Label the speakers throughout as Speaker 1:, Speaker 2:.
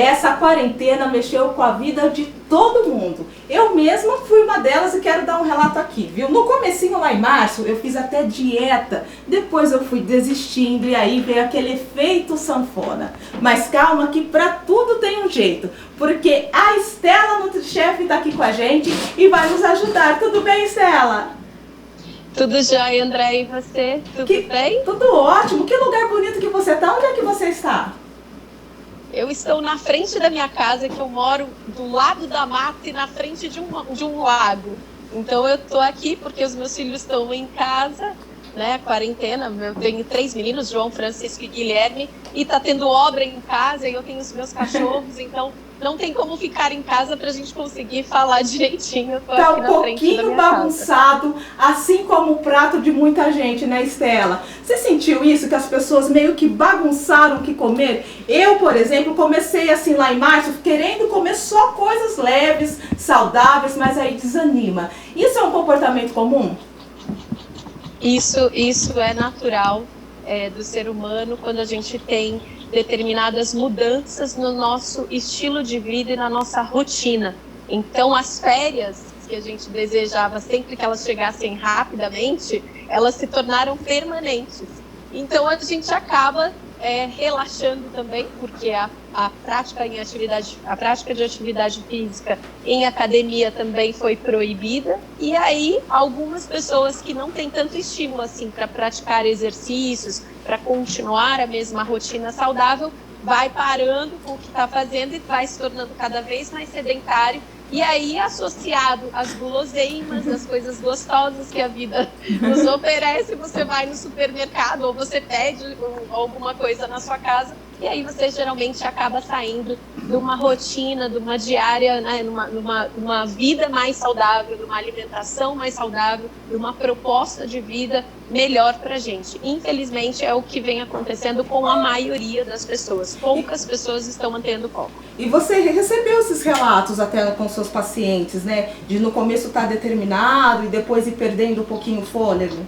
Speaker 1: Essa quarentena mexeu com a vida de todo mundo. Eu mesma fui uma delas e quero dar um relato aqui, viu? No comecinho lá em março, eu fiz até dieta, depois eu fui desistindo e aí veio aquele efeito sanfona. Mas calma que pra tudo tem um jeito, porque a Estela NutriChef tá aqui com a gente e vai nos ajudar. Tudo bem, Estela?
Speaker 2: Tudo jóia, André, e você? Tudo bem?
Speaker 1: Tudo ótimo. Que lugar bonito que você tá. Onde é que você está?
Speaker 2: Eu estou na frente da minha casa, que eu moro do lado da mata e na frente de um lago. Então eu estou aqui porque os meus filhos estão em casa, né, quarentena. Eu tenho 3 meninos, João, Francisco e Guilherme, e tá tendo obra em casa e eu tenho os meus cachorros, então não tem como ficar em casa pra gente conseguir falar direitinho.
Speaker 1: Tá um pouquinho bagunçado, assim como o prato de muita gente, né, Estela? Você sentiu isso, que as pessoas meio que bagunçaram o que comer? Eu, por exemplo, comecei assim lá em março, querendo comer só coisas leves, saudáveis, mas aí desanima. Isso é um comportamento comum?
Speaker 2: Isso é natural do ser humano quando a gente tem determinadas mudanças no nosso estilo de vida e na nossa rotina. Então, as férias que a gente desejava sempre que elas chegassem rapidamente, elas se tornaram permanentes. Então, a gente acaba relaxando também, porque a prática de atividade física em academia também foi proibida. E aí, algumas pessoas que não têm tanto estímulo assim para praticar exercícios, para continuar a mesma rotina saudável, vai parando com o que está fazendo e vai se tornando cada vez mais sedentário. E aí, associado às guloseimas, às coisas gostosas que a vida nos oferece, você vai no supermercado ou você pede alguma coisa na sua casa e aí você geralmente acaba saindo de uma rotina, de uma diária, né, numa vida mais saudável, de uma alimentação mais saudável, de uma proposta de vida melhor pra gente. Infelizmente, é o que vem acontecendo com a maioria das pessoas. Poucas pessoas estão mantendo foco.
Speaker 1: E você recebeu esses relatos até com seus pacientes, né? De no começo estar determinado e depois ir perdendo um pouquinho o fôlego?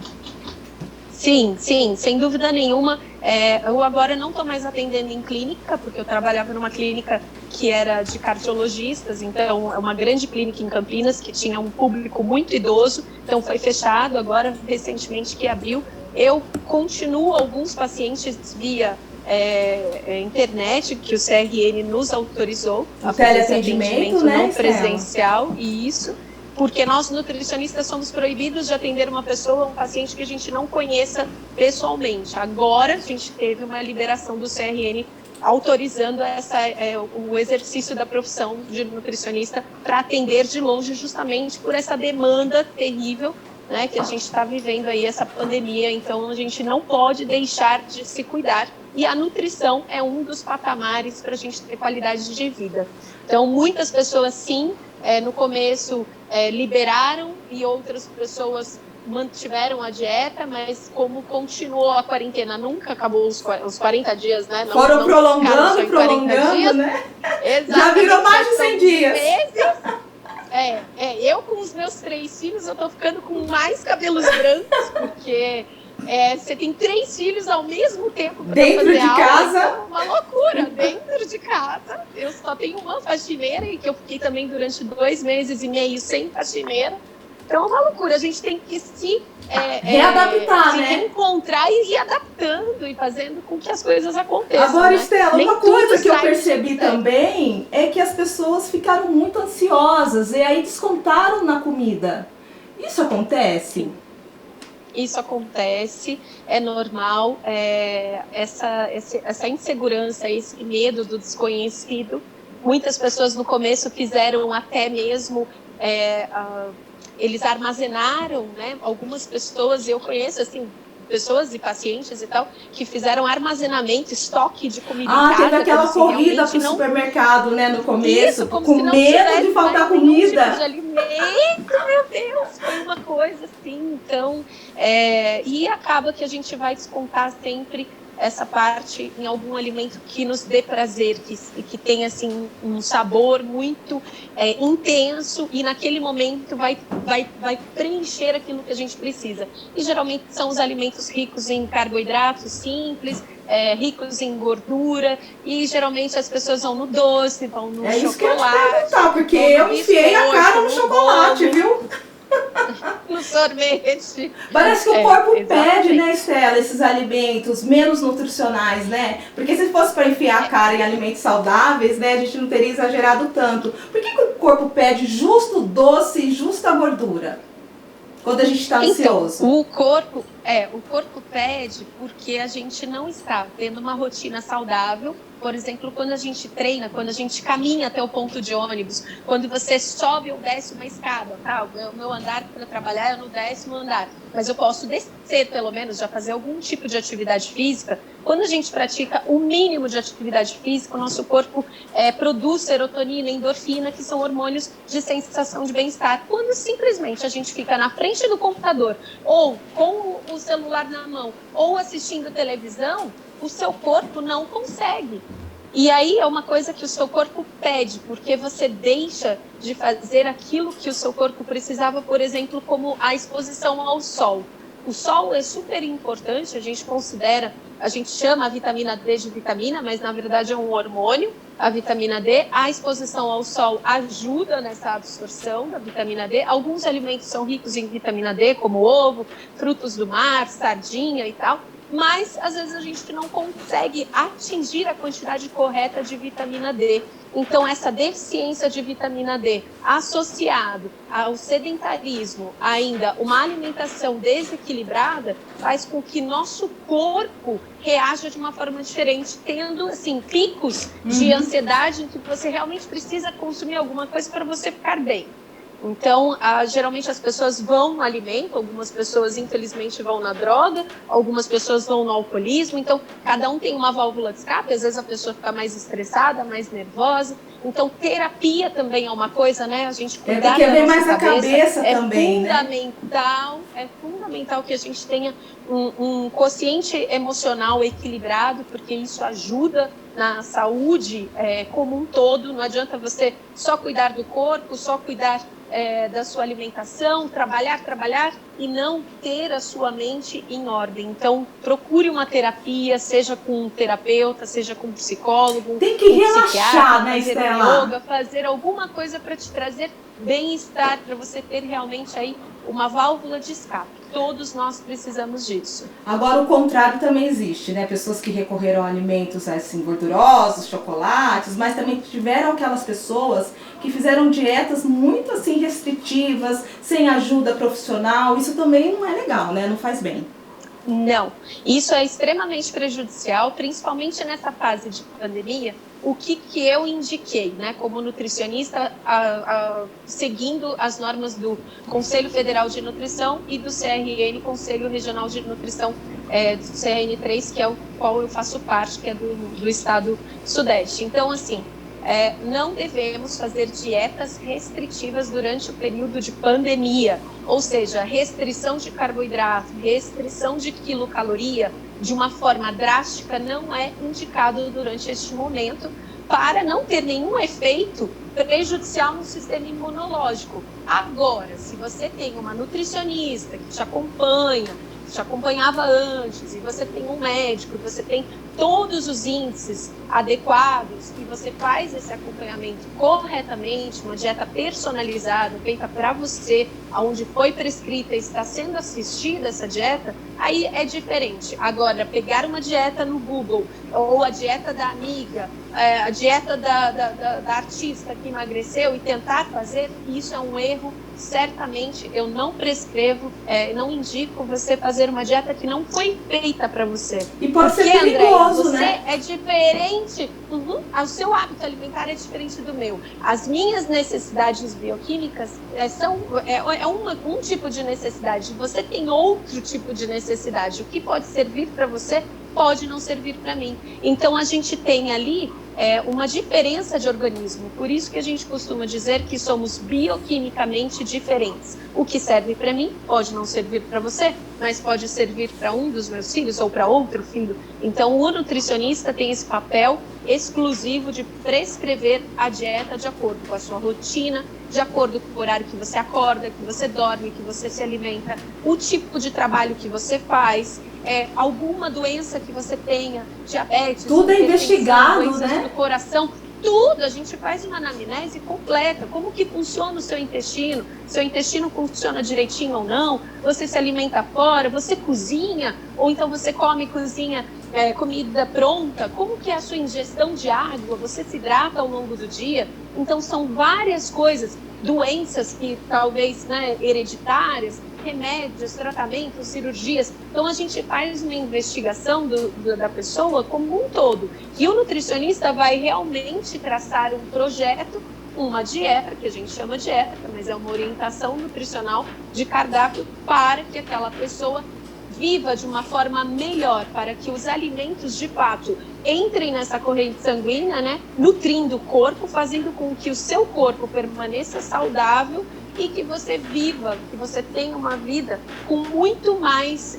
Speaker 2: Sim, sem dúvida nenhuma. Eu agora não estou mais atendendo em clínica, porque eu trabalhava numa clínica que era de cardiologistas, então é uma grande clínica em Campinas, que tinha um público muito idoso, então foi fechado agora, recentemente que abriu. Eu continuo alguns pacientes via internet, que o CRN nos autorizou a fazer esse atendimento, né, não presencial, e isso. Porque nós nutricionistas somos proibidos de atender uma pessoa, um paciente que a gente não conheça pessoalmente. Agora a gente teve uma liberação do CRN autorizando o exercício da profissão de nutricionista para atender de longe, justamente por essa demanda terrível, né, que a gente está vivendo aí, essa pandemia. Então a gente não pode deixar de se cuidar. E a nutrição é um dos patamares para a gente ter qualidade de vida. Então muitas pessoas sim, no começo liberaram e outras pessoas mantiveram a dieta, mas como continuou a quarentena, nunca acabou os 40 dias, né?
Speaker 1: Foram prolongando, dias, né? Já virou mais de 100 dias.
Speaker 2: Eu com os meus 3 filhos, eu tô ficando com mais cabelos brancos, porque você tem 3 filhos ao mesmo tempo para fazer
Speaker 1: dentro de
Speaker 2: aula,
Speaker 1: casa.
Speaker 2: É uma loucura, dentro de casa. Eu só tenho uma faxineira e que eu fiquei também durante 2 meses e meio sem faxineira. Então é uma loucura, a gente tem que se
Speaker 1: readaptar, né?
Speaker 2: Reencontrar e ir adaptando e fazendo com que as coisas aconteçam.
Speaker 1: Agora,
Speaker 2: né?
Speaker 1: Estela, uma coisa que eu percebi também é que as pessoas ficaram muito ansiosas e aí descontaram na comida. Isso acontece?
Speaker 2: Isso acontece, é normal, essa insegurança, esse medo do desconhecido. Muitas pessoas no começo fizeram até mesmo, eles armazenaram, né? Algumas pessoas, eu conheço assim, pessoas e pacientes e tal, que fizeram armazenamento, estoque de comida em casa.
Speaker 1: Teve aquela corrida pro supermercado, né, no começo,
Speaker 2: isso,
Speaker 1: com medo de faltar comida.
Speaker 2: Tipo de alimento, meu Deus, foi uma coisa assim, então, e acaba que a gente vai descontar sempre essa parte em algum alimento que nos dê prazer, que tenha assim um sabor muito intenso e naquele momento vai preencher aquilo que a gente precisa. E geralmente são os alimentos ricos em carboidratos simples, ricos em gordura, e geralmente as pessoas vão no doce, vão no chocolate.
Speaker 1: É isso que eu ia te perguntar, porque eu enfiei a cara no chocolate, viu?
Speaker 2: No sorvete.
Speaker 1: Parece que o corpo pede, né, Estela, esses alimentos menos nutricionais, né? Porque se fosse para enfiar a cara em alimentos saudáveis, né, a gente não teria exagerado tanto. Por que o corpo pede justo o doce e justa a gordura? Quando a gente está ansioso.
Speaker 2: Então, o corpo pede porque a gente não está tendo uma rotina saudável. Por exemplo, quando a gente treina, quando a gente caminha até o ponto de ônibus, quando você sobe ou desce uma escada, tá? O meu andar para trabalhar é no 10º andar, mas eu posso descer pelo menos, já fazer algum tipo de atividade física. Quando a gente pratica o mínimo de atividade física, o nosso corpo produz serotonina, endorfina, que são hormônios de sensação de bem-estar. Quando simplesmente a gente fica na frente do computador, ou com o celular na mão, ou assistindo televisão, o seu corpo não consegue. E aí é uma coisa que o seu corpo pede, porque você deixa de fazer aquilo que o seu corpo precisava, por exemplo, como a exposição ao sol. O sol é super importante, a gente chama a vitamina D de vitamina, mas na verdade é um hormônio, a vitamina D. A exposição ao sol ajuda nessa absorção da vitamina D. Alguns alimentos são ricos em vitamina D, como ovo, frutos do mar, sardinha e tal. Mas, às vezes, a gente não consegue atingir a quantidade correta de vitamina D. Então, essa deficiência de vitamina D, associado ao sedentarismo, ainda uma alimentação desequilibrada, faz com que nosso corpo reaja de uma forma diferente, tendo, assim, picos de ansiedade em que você realmente precisa consumir alguma coisa para você ficar bem. Então, geralmente as pessoas vão no alimento, algumas pessoas infelizmente vão na droga, algumas pessoas vão no alcoolismo, então cada um tem uma válvula de escape, às vezes a pessoa fica mais estressada, mais nervosa. Então, terapia também é uma coisa, né? A gente cuidar da nossa
Speaker 1: mais a cabeça também,
Speaker 2: fundamental, né? É fundamental que a gente tenha um quociente emocional equilibrado, porque isso ajuda na saúde como um todo. Não adianta você só cuidar do corpo, só cuidar da sua alimentação, trabalhar e não ter a sua mente em ordem. Então, procure uma terapia, seja com um terapeuta, seja com um psicólogo,
Speaker 1: tem que relaxar, né, Estela?
Speaker 2: Yoga, fazer alguma coisa para te trazer bem-estar, para você ter realmente aí uma válvula de escape. Todos nós precisamos disso.
Speaker 1: Agora, o contrário também existe, né? Pessoas que recorreram a alimentos assim, gordurosos, chocolates, mas também tiveram aquelas pessoas que fizeram dietas muito assim restritivas, sem ajuda profissional. Isso também não é legal, né? Não faz bem.
Speaker 2: Não, isso é extremamente prejudicial, principalmente nessa fase de pandemia. O que eu indiquei, né, como nutricionista, seguindo as normas do Conselho Federal de Nutrição e do CRN, Conselho Regional de Nutrição, do CRN3, que é o qual eu faço parte, que é do estado Sudeste. Então, assim, não devemos fazer dietas restritivas durante o período de pandemia, ou seja, restrição de carboidrato, restrição de quilocaloria, de uma forma drástica, não é indicado durante este momento, para não ter nenhum efeito prejudicial no sistema imunológico. Agora, se você tem uma nutricionista que te acompanhava antes, e você tem um médico, você tem todos os índices adequados, e você faz esse acompanhamento corretamente, uma dieta personalizada, feita para você, onde foi prescrita e está sendo assistida essa dieta, aí é diferente. Agora, pegar uma dieta no Google, ou a dieta da amiga, a dieta da artista que emagreceu e tentar fazer, isso é um erro. Certamente eu não prescrevo, não indico você fazer uma dieta que não foi feita para você.
Speaker 1: E pode ser perigoso,
Speaker 2: Andréia,
Speaker 1: né?
Speaker 2: Você é diferente, o seu hábito alimentar é diferente do meu. As minhas necessidades bioquímicas são um tipo de necessidade, você tem outro tipo de necessidade. O que pode servir para você pode não servir para mim. Então a gente tem ali uma diferença de organismo. Por isso que a gente costuma dizer que somos bioquimicamente diferentes. O que serve para mim pode não servir para você, mas pode servir para um dos meus filhos ou para outro filho. Então o nutricionista tem esse papel exclusivo de prescrever a dieta de acordo com a sua rotina, de acordo com o horário que você acorda, que você dorme, que você se alimenta, o tipo de trabalho que você faz, alguma doença que você tenha, diabetes,
Speaker 1: tudo é investigado,
Speaker 2: doenças
Speaker 1: né?
Speaker 2: do coração, tudo, a gente faz uma anamnese completa, como que funciona o seu intestino funciona direitinho ou não, você se alimenta fora, você cozinha, ou então você cozinha comida pronta, como que é a sua ingestão de água, você se hidrata ao longo do dia, então são várias coisas, doenças que talvez, né, hereditárias, remédios, tratamentos, cirurgias. Então a gente faz uma investigação da pessoa como um todo. E o nutricionista vai realmente traçar um projeto, uma dieta, que a gente chama de dieta, mas é uma orientação nutricional de cardápio para que aquela pessoa viva de uma forma melhor, para que os alimentos de fato entrem nessa corrente sanguínea, né, nutrindo o corpo, fazendo com que o seu corpo permaneça saudável e que você viva, que você tenha uma vida com muito mais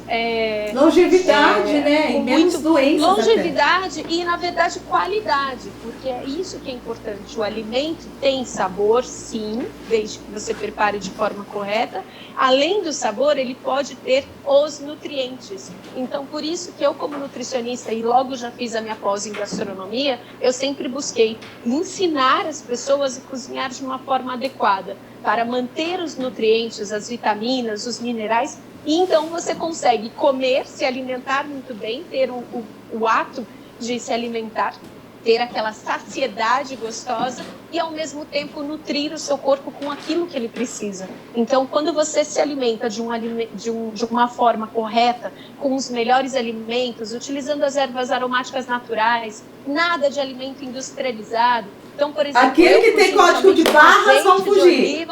Speaker 1: longevidade, né?
Speaker 2: Com
Speaker 1: e menos doenças.
Speaker 2: Longevidade até. E, na verdade, qualidade, porque é isso que é importante. O alimento tem sabor, sim, desde que você prepare de forma correta. Além do sabor, ele pode ter os nutrientes. Então, por isso que eu, como nutricionista, e logo já fiz a minha pós em gastronomia, eu sempre busquei ensinar as pessoas a cozinhar de uma forma adequada, para manter os nutrientes, as vitaminas, os minerais, e então você consegue comer, se alimentar muito bem, ter o ato de se alimentar, ter aquela saciedade gostosa e ao mesmo tempo nutrir o seu corpo com aquilo que ele precisa. Então, quando você se alimenta de uma forma correta, com os melhores alimentos, utilizando as ervas aromáticas naturais, nada de alimento industrializado. Então, por exemplo,
Speaker 1: aquele que tem código de barras, vão fugir.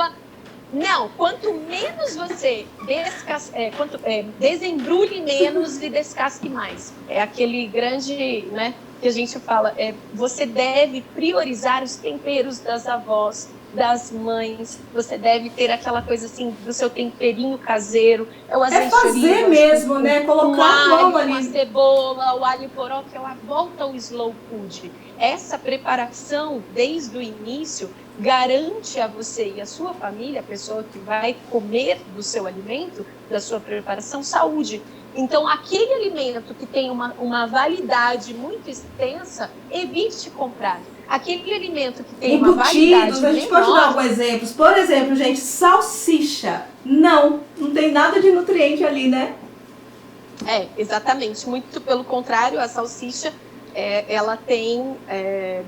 Speaker 2: Não, quanto menos você desembrulhe menos e descasque mais. É aquele grande, né, que a gente fala, você deve priorizar os temperos das avós, das mães, você deve ter aquela coisa assim do seu temperinho caseiro, o azeite
Speaker 1: fazer
Speaker 2: oliva,
Speaker 1: mesmo, né? Colocar a mão ali.
Speaker 2: A cebola, o alho poró, que é a volta ao slow food. Essa preparação desde o início garante a você e a sua família, a pessoa que vai comer do seu alimento, da sua preparação, saúde. Então, aquele alimento que tem uma validade muito extensa, evite comprar. Aquele alimento que tem uma validade menor... A gente pode dar alguns exemplos.
Speaker 1: Por exemplo, gente, salsicha. Não tem nada de nutriente ali, né?
Speaker 2: Exatamente. Muito pelo contrário, a salsicha, ela tem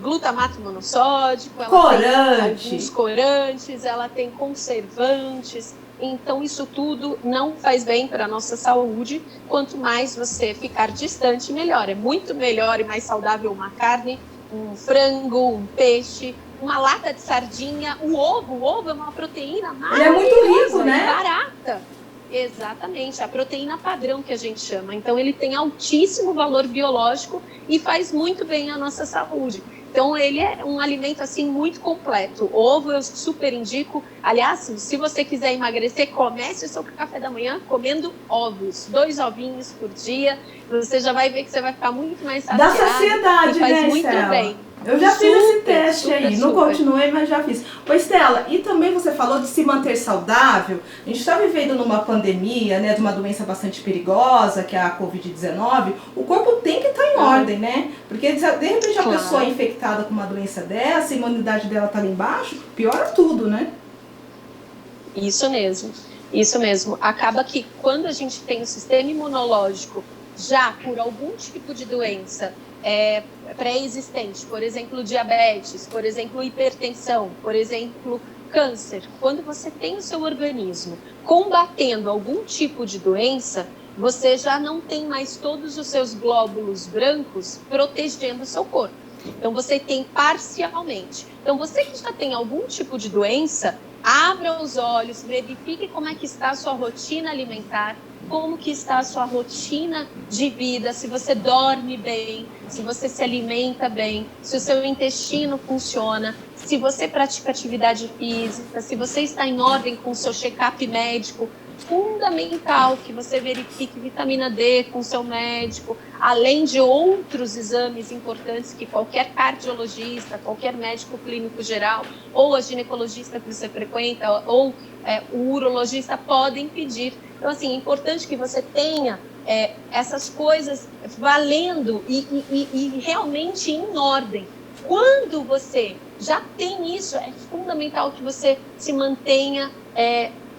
Speaker 2: glutamato monossódico, ela tem alguns corantes, ela tem conservantes. Então, isso tudo não faz bem para a nossa saúde. Quanto mais você ficar distante, melhor. É muito melhor e mais saudável uma carne, um frango, um peixe, uma lata de sardinha, o ovo. O ovo é uma proteína maravilhosa,
Speaker 1: ele é muito rico, né?
Speaker 2: Barata. Exatamente, a proteína padrão que a gente chama. Então, ele tem altíssimo valor biológico e faz muito bem à nossa saúde. Então, ele é um alimento, assim, muito completo. Ovo eu super indico. Aliás, se você quiser emagrecer, comece o seu café da manhã comendo ovos. 2 ovinhos por dia. Você já vai ver que você vai ficar muito mais saciado.
Speaker 1: Da saciedade,
Speaker 2: e faz
Speaker 1: né,
Speaker 2: muito
Speaker 1: Estela?
Speaker 2: bem.
Speaker 1: Eu já fiz esse teste aí, não continuei, mas já fiz. Ô, Estela, e também você falou de se manter saudável. A gente está vivendo numa pandemia, né, de uma doença bastante perigosa, que é a Covid-19. O corpo tem que estar em ordem, né? Porque de repente a pessoa é infectada com uma doença dessa, a imunidade dela está lá embaixo, piora tudo, né?
Speaker 2: Isso mesmo, isso mesmo. Acaba que quando a gente tem o sistema imunológico já por algum tipo de doença pré-existente, por exemplo, diabetes, por exemplo, hipertensão, por exemplo, câncer. Quando você tem o seu organismo combatendo algum tipo de doença, você já não tem mais todos os seus glóbulos brancos protegendo o seu corpo. Então, você tem parcialmente. Então, você que já tem algum tipo de doença, abra os olhos, verifique como é que está a sua rotina alimentar, como que está a sua rotina de vida, se você dorme bem, se você se alimenta bem, se o seu intestino funciona, se você pratica atividade física, se você está em ordem com o seu check-up médico. Fundamental que você verifique vitamina D com o seu médico, além de outros exames importantes que qualquer cardiologista, qualquer médico clínico geral, ou a ginecologista que você frequenta, ou o urologista podem pedir. Então, assim, é importante que você tenha essas coisas valendo e realmente em ordem. Quando você já tem isso, é fundamental que você se mantenha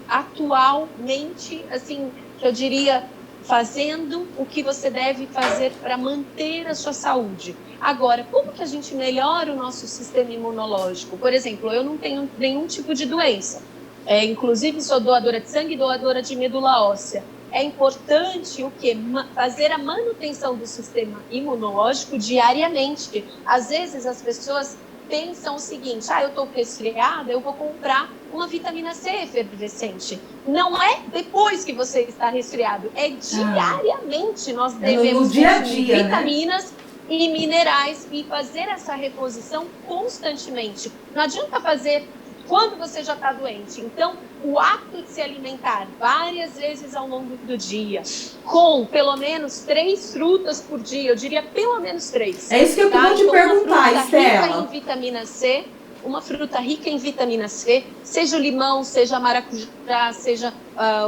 Speaker 2: atualmente, assim, eu diria, fazendo o que você deve fazer para manter a sua saúde. Agora, como que a gente melhora o nosso sistema imunológico? Por exemplo, eu não tenho nenhum tipo de doença. Inclusive, sou doadora de sangue e doadora de medula óssea. É importante o quê? Fazer a manutenção do sistema imunológico diariamente. Às vezes, as pessoas pensam o seguinte: eu estou resfriada, eu vou comprar uma vitamina C efervescente. Não é depois que você está resfriado, é diariamente. Nós devemos consumir vitaminas e minerais e fazer essa reposição constantemente. Não adianta fazer quando você já está doente. Então, o ato de se alimentar várias vezes ao longo do dia, com pelo menos 3 frutas por dia, eu diria pelo menos 3.
Speaker 1: É isso que eu vou te perguntar, Estela.
Speaker 2: Rica em vitamina C, uma fruta rica em vitamina C, seja o limão, seja a maracujá, seja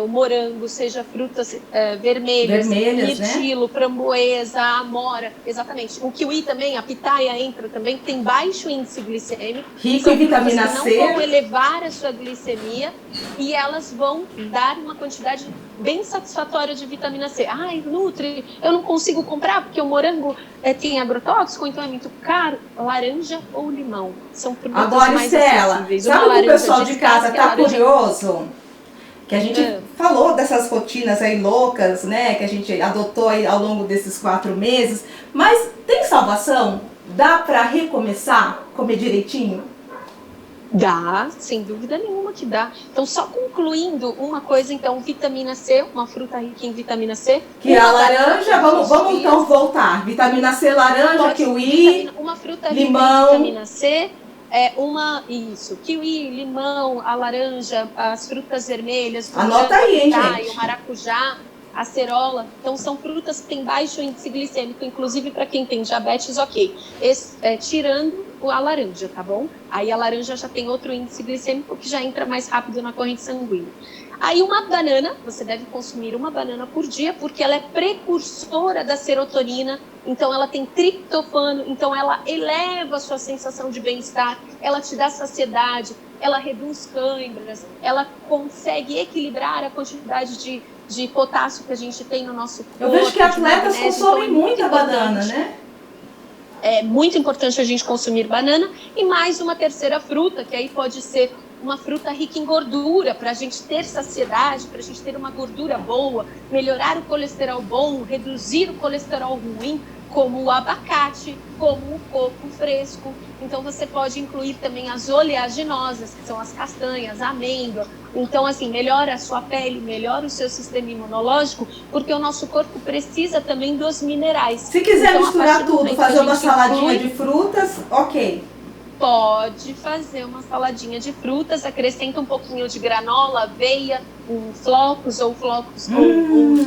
Speaker 2: o morango, seja frutas vermelhas, mirtilo, né? Framboesa, amora, exatamente. O kiwi também, a pitaia entra também, tem baixo índice glicêmico.
Speaker 1: Rico em vitamina C.
Speaker 2: Não vão elevar a sua glicemia e elas vão dar uma quantidade bem satisfatória de vitamina C. Nutri, eu não consigo comprar porque o morango tem agrotóxico, então é muito caro. Laranja ou limão são produtos
Speaker 1: agora,
Speaker 2: mais
Speaker 1: acessíveis. Sabe que o pessoal de casa está curioso? Que a gente falou dessas rotinas aí loucas, né? Que a gente adotou aí ao longo desses 4 meses. Mas tem salvação? Dá para recomeçar? Comer direitinho?
Speaker 2: Dá, sem dúvida nenhuma que dá. Então, só concluindo uma coisa, então, vitamina C, uma fruta rica em vitamina C.
Speaker 1: Que a laranja, vamos então voltar. Vitamina C, laranja, kiwi,
Speaker 2: uma fruta
Speaker 1: limão.
Speaker 2: Rica em vitamina C. Kiwi, limão, a laranja, as frutas vermelhas,
Speaker 1: anota aí, hein, gente?
Speaker 2: O maracujá, a acerola. Então, são frutas que têm baixo índice glicêmico, inclusive para quem tem diabetes, ok. Tirando a laranja, tá bom? Aí a laranja já tem outro índice glicêmico que já entra mais rápido na corrente sanguínea. Aí uma banana, você deve consumir uma banana por dia, porque ela é precursora da serotonina, então ela tem triptofano, então ela eleva a sua sensação de bem-estar, ela te dá saciedade, ela reduz câimbras, ela consegue equilibrar a quantidade de potássio que a gente tem no nosso corpo.
Speaker 1: Eu vejo que atletas consomem muita banana, né?
Speaker 2: É muito importante a gente consumir banana e mais uma terceira fruta, que aí pode ser uma fruta rica em gordura, para a gente ter saciedade, para a gente ter uma gordura boa, melhorar o colesterol bom, reduzir o colesterol ruim, como o abacate, como o coco fresco. Então você pode incluir também as oleaginosas, que são as castanhas, a amêndoa. Então, assim, melhora a sua pele, melhora o seu sistema imunológico, porque o nosso corpo precisa também dos minerais.
Speaker 1: Se quiser
Speaker 2: então,
Speaker 1: misturar tudo, fazer uma saladinha de frutas, ok.
Speaker 2: Pode fazer uma saladinha de frutas, acrescenta um pouquinho de granola, aveia, flocos ou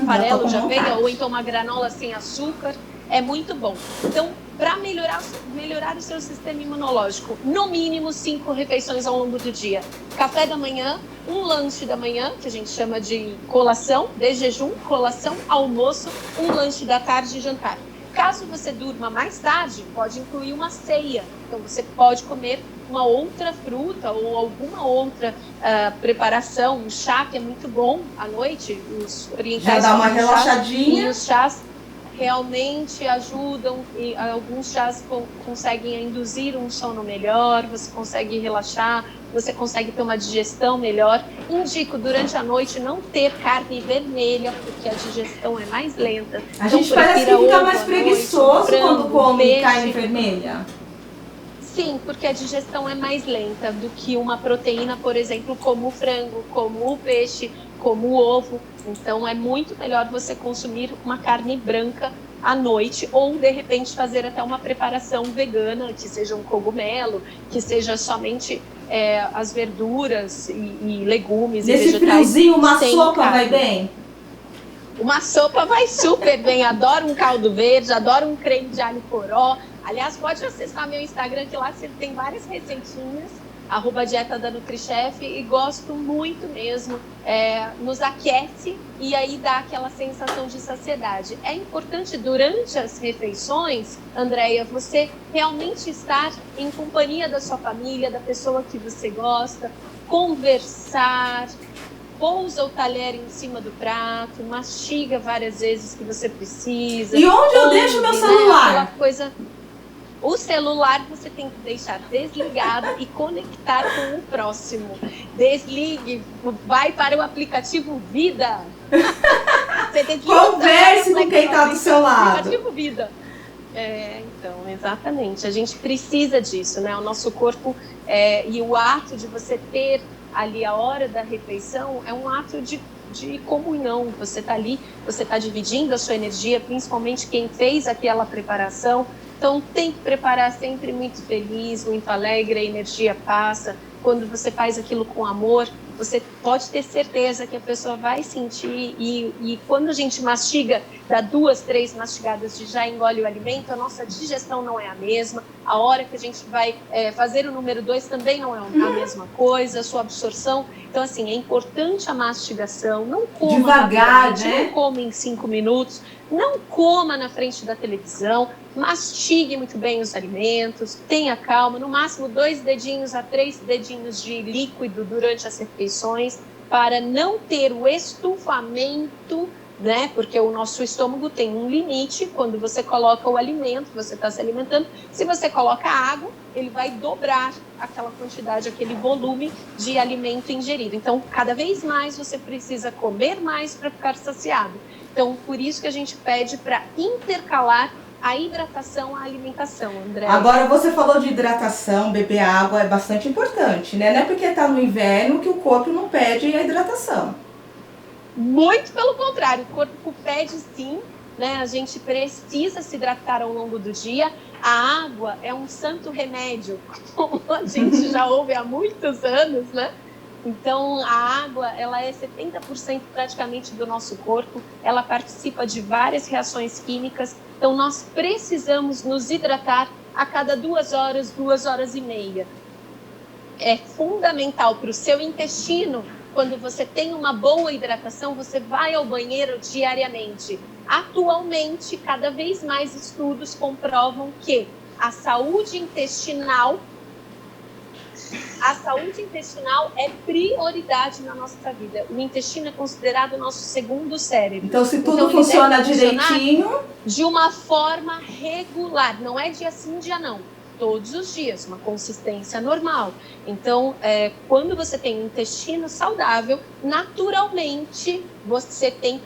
Speaker 2: farelo de aveia, ou então uma granola sem açúcar. É muito bom. Então, para melhorar o seu sistema imunológico, no mínimo 5 refeições ao longo do dia. Café da manhã, um lanche da manhã, que a gente chama de colação, de jejum, colação, almoço, um lanche da tarde e jantar. Caso você durma mais tarde, pode incluir uma ceia. Então, você pode comer uma outra fruta ou alguma outra preparação, um chá que é muito bom à noite. Os orientais
Speaker 1: já dá uma relaxadinha.
Speaker 2: E os chás realmente ajudam e alguns chás conseguem induzir um sono melhor, você consegue relaxar, você consegue ter uma digestão melhor. Indico durante a noite não ter carne vermelha, porque a digestão é mais lenta.
Speaker 1: A gente parece que fica mais preguiçoso quando come carne vermelha.
Speaker 2: Sim, porque a digestão é mais lenta do que uma proteína, por exemplo, como o frango, como o peixe, como o ovo. Então é muito melhor você consumir uma carne branca à noite, ou de repente fazer até uma preparação vegana, que seja um cogumelo, que seja somente as verduras e legumes.
Speaker 1: Nesse
Speaker 2: e vegetais.
Speaker 1: friozinho, uma sopa
Speaker 2: carne.
Speaker 1: vai bem?
Speaker 2: Uma sopa vai super bem. Adoro um caldo verde, adoro um creme de alho poró. Aliás, pode acessar meu Instagram, que lá você tem várias receitinhas, @dieta da NutriChef, e gosto muito mesmo. Nos aquece e aí dá aquela sensação de saciedade. É importante durante as refeições, Andréia, você realmente estar em companhia da sua família, da pessoa que você gosta, conversar, pousa o talher em cima do prato, mastiga várias vezes que você precisa.
Speaker 1: E onde eu deixo meu celular?
Speaker 2: Aquela coisa... O celular você tem que deixar desligado e conectar com o próximo. Desligue, vai para o aplicativo Vida. Você tem que
Speaker 1: converse com quem está do seu lado.
Speaker 2: Aplicativo Vida. Então, exatamente. A gente precisa disso, né? O nosso corpo e o ato de você ter ali a hora da refeição é um ato de comunhão. Você está ali, você está dividindo a sua energia, principalmente quem fez aquela preparação. Então tem que preparar sempre muito feliz, muito alegre, a energia passa. Quando você faz aquilo com amor, você pode ter certeza que a pessoa vai sentir. E quando a gente mastiga, dá 2, 3 mastigadas de já engole o alimento, a nossa digestão não é a mesma. A hora que a gente vai fazer o número 2 também não é a mesma coisa, a sua absorção. Então, assim, é importante a mastigação. Não coma
Speaker 1: devagar, né?
Speaker 2: Não coma em 5 minutos. Não coma na frente da televisão. Mastigue muito bem os alimentos. Tenha calma. No máximo 2 dedinhos a 3 dedinhos de líquido durante as refeições, para não ter o estufamento, né? Porque o nosso estômago tem um limite. Quando você coloca o alimento, você está se alimentando. Se você coloca água, ele vai dobrar aquela quantidade, aquele volume de alimento ingerido. Então, cada vez mais você precisa comer mais para ficar saciado. Então, por isso que a gente pede para intercalar a hidratação à alimentação, André.
Speaker 1: Agora, você falou de hidratação, beber água é bastante importante, né? Não é porque está no inverno que o corpo não pede a hidratação.
Speaker 2: Muito pelo contrário, o corpo pede sim, né? A gente precisa se hidratar ao longo do dia. A água é um santo remédio, como a gente já ouve há muitos anos, né? Então, a água, ela é 70% praticamente do nosso corpo, ela participa de várias reações químicas, então nós precisamos nos hidratar a cada 2 horas, 2 horas e meia. É fundamental para o seu intestino. Quando você tem uma boa hidratação, você vai ao banheiro diariamente. Atualmente, cada vez mais estudos comprovam que a saúde intestinal é prioridade na nossa vida. O intestino é considerado o nosso segundo cérebro.
Speaker 1: Então, se tudo funciona direitinho...
Speaker 2: De uma forma regular. Não é dia sim, dia não. Todos os dias, uma consistência normal. Então, quando você tem um intestino saudável, naturalmente você tem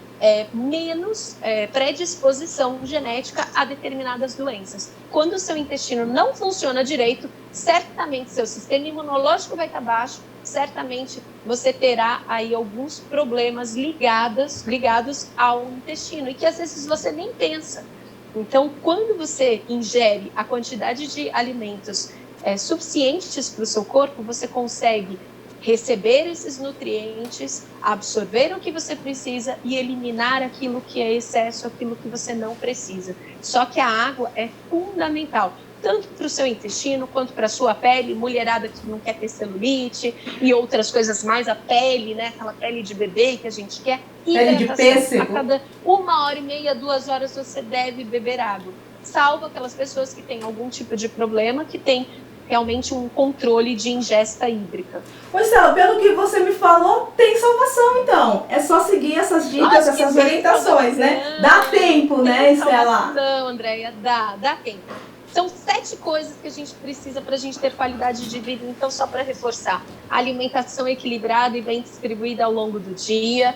Speaker 2: menos predisposição genética a determinadas doenças. Quando o seu intestino não funciona direito, certamente seu sistema imunológico vai estar baixo, certamente você terá aí alguns problemas ligados ao intestino, e que às vezes você nem pensa. Então, quando você ingere a quantidade de alimentos suficientes para o seu corpo, você consegue receber esses nutrientes, absorver o que você precisa e eliminar aquilo que é excesso, aquilo que você não precisa. Só que a água é fundamental, tanto para o seu intestino quanto para a sua pele, mulherada que não quer ter celulite e outras coisas mais, a pele, né? Aquela pele de bebê que a gente quer.
Speaker 1: Pele de pêssego.
Speaker 2: A cada 1h30, 2 horas você deve beber água. Salvo aquelas pessoas que têm algum tipo de problema, que tem realmente um controle de ingesta hídrica.
Speaker 1: Pois é, pelo que você me falou, tem salvação então. É só seguir essas dicas, essas orientações, né? Dá tempo, né, Estela?
Speaker 2: Não, Andréia, dá tempo. São 7 coisas que a gente precisa para a gente ter qualidade de vida. Então, só para reforçar, alimentação equilibrada e bem distribuída ao longo do dia,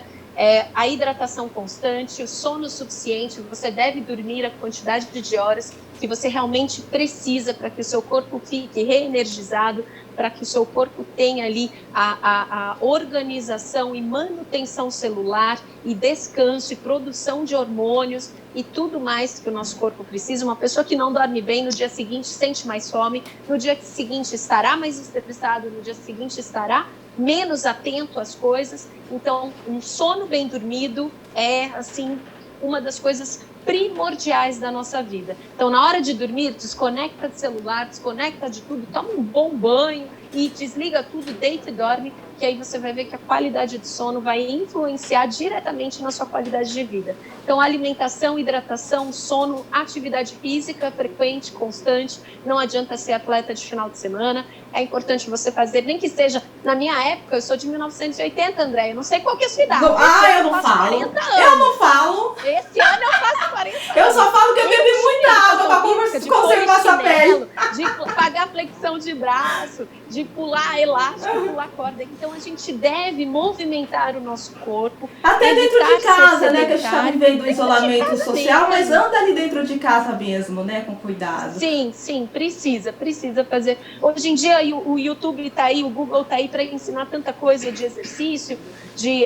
Speaker 2: A hidratação constante, o sono suficiente, você deve dormir a quantidade de horas que você realmente precisa para que o seu corpo fique reenergizado, para que o seu corpo tenha ali a organização e manutenção celular e descanso e produção de hormônios e tudo mais que o nosso corpo precisa. Uma pessoa que não dorme bem, no dia seguinte sente mais fome, no dia seguinte estará mais estressado, no dia seguinte estará menos atento às coisas. Então, um sono bem dormido é, assim, uma das coisas primordiais da nossa vida. Então, na hora de dormir, desconecta do celular, desconecta de tudo, toma um bom banho e desliga tudo, deita e dorme, que aí você vai ver que a qualidade de sono vai influenciar diretamente na sua qualidade de vida. Então, alimentação, hidratação, sono, atividade física frequente, constante. Não adianta ser atleta de final de semana. É importante você fazer, nem que seja... Na minha época, eu sou de 1980, André. Eu não sei qual que é a sua idade.
Speaker 1: Eu não falo. Eu não falo.
Speaker 2: Esse ano eu faço 40 anos.
Speaker 1: Eu só falo que eu bebi muita água para conservar essa pele.
Speaker 2: De pagar flexão de braço, de pular elástico, pular corda. Então, a gente deve movimentar o nosso corpo.
Speaker 1: Até dentro de casa, né? Que a gente está vivendo o isolamento social, mas anda ali dentro de casa mesmo, né? Com cuidado.
Speaker 2: Sim, precisa fazer. Hoje em dia, o YouTube está aí, o Google está aí para ensinar tanta coisa de exercício, de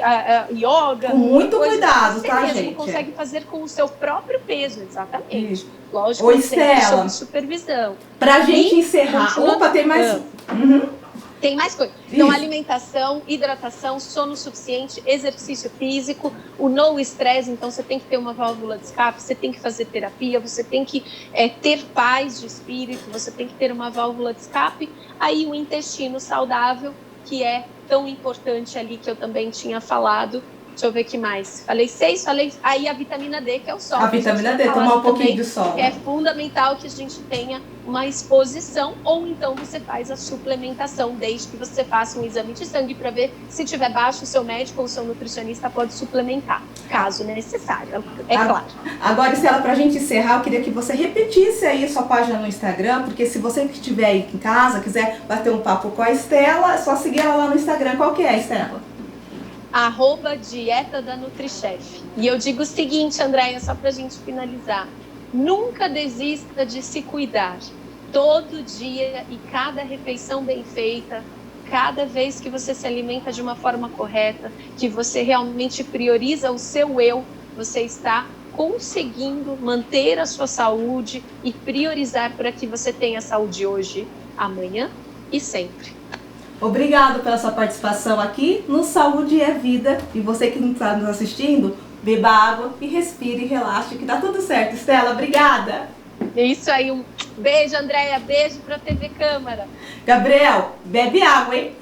Speaker 2: yoga.
Speaker 1: Com muito cuidado,
Speaker 2: você
Speaker 1: tá,
Speaker 2: mesmo
Speaker 1: gente?
Speaker 2: Consegue fazer com o seu próprio peso, exatamente.
Speaker 1: Isso.
Speaker 2: Lógico,
Speaker 1: Ô,
Speaker 2: sempre
Speaker 1: Estela,
Speaker 2: sob supervisão.
Speaker 1: Pra gente encerrar. Opa, tem mais...
Speaker 2: Tem mais coisa. Então, alimentação, hidratação, sono suficiente, exercício físico, o no estresse. Então, você tem que ter uma válvula de escape, você tem que fazer terapia, você tem que ter paz de espírito, você tem que ter uma válvula de escape. Aí, o intestino saudável, que é tão importante ali, que eu também tinha falado. Deixa eu ver o que mais. Falei 6, aí a vitamina D, que é o sol.
Speaker 1: A vitamina D, tomar um pouquinho de sol.
Speaker 2: É fundamental que a gente tenha uma exposição, ou então você faz a suplementação, desde que você faça um exame de sangue para ver se tiver baixo, o seu médico ou o seu nutricionista pode suplementar, caso necessário, é claro.
Speaker 1: Agora, Estela, pra gente encerrar, eu queria que você repetisse aí a sua página no Instagram, porque se você que estiver aí em casa, quiser bater um papo com a Estela, é só seguir ela lá no Instagram. Qual que é, Estela?
Speaker 2: @dieta da NutriChef. E eu digo o seguinte, Andréia, só pra gente finalizar. Nunca desista de se cuidar. Todo dia e cada refeição bem feita, cada vez que você se alimenta de uma forma correta, que você realmente prioriza o seu eu, você está conseguindo manter a sua saúde e priorizar para que você tenha saúde hoje, amanhã e sempre.
Speaker 1: Obrigado pela sua participação aqui no Saúde é Vida. E você que não está nos assistindo, beba água e respire e relaxe, que tá tudo certo. Estela, obrigada.
Speaker 2: É isso aí, um beijo, Andréia, beijo para a TV Câmara.
Speaker 1: Gabriel, bebe água, hein?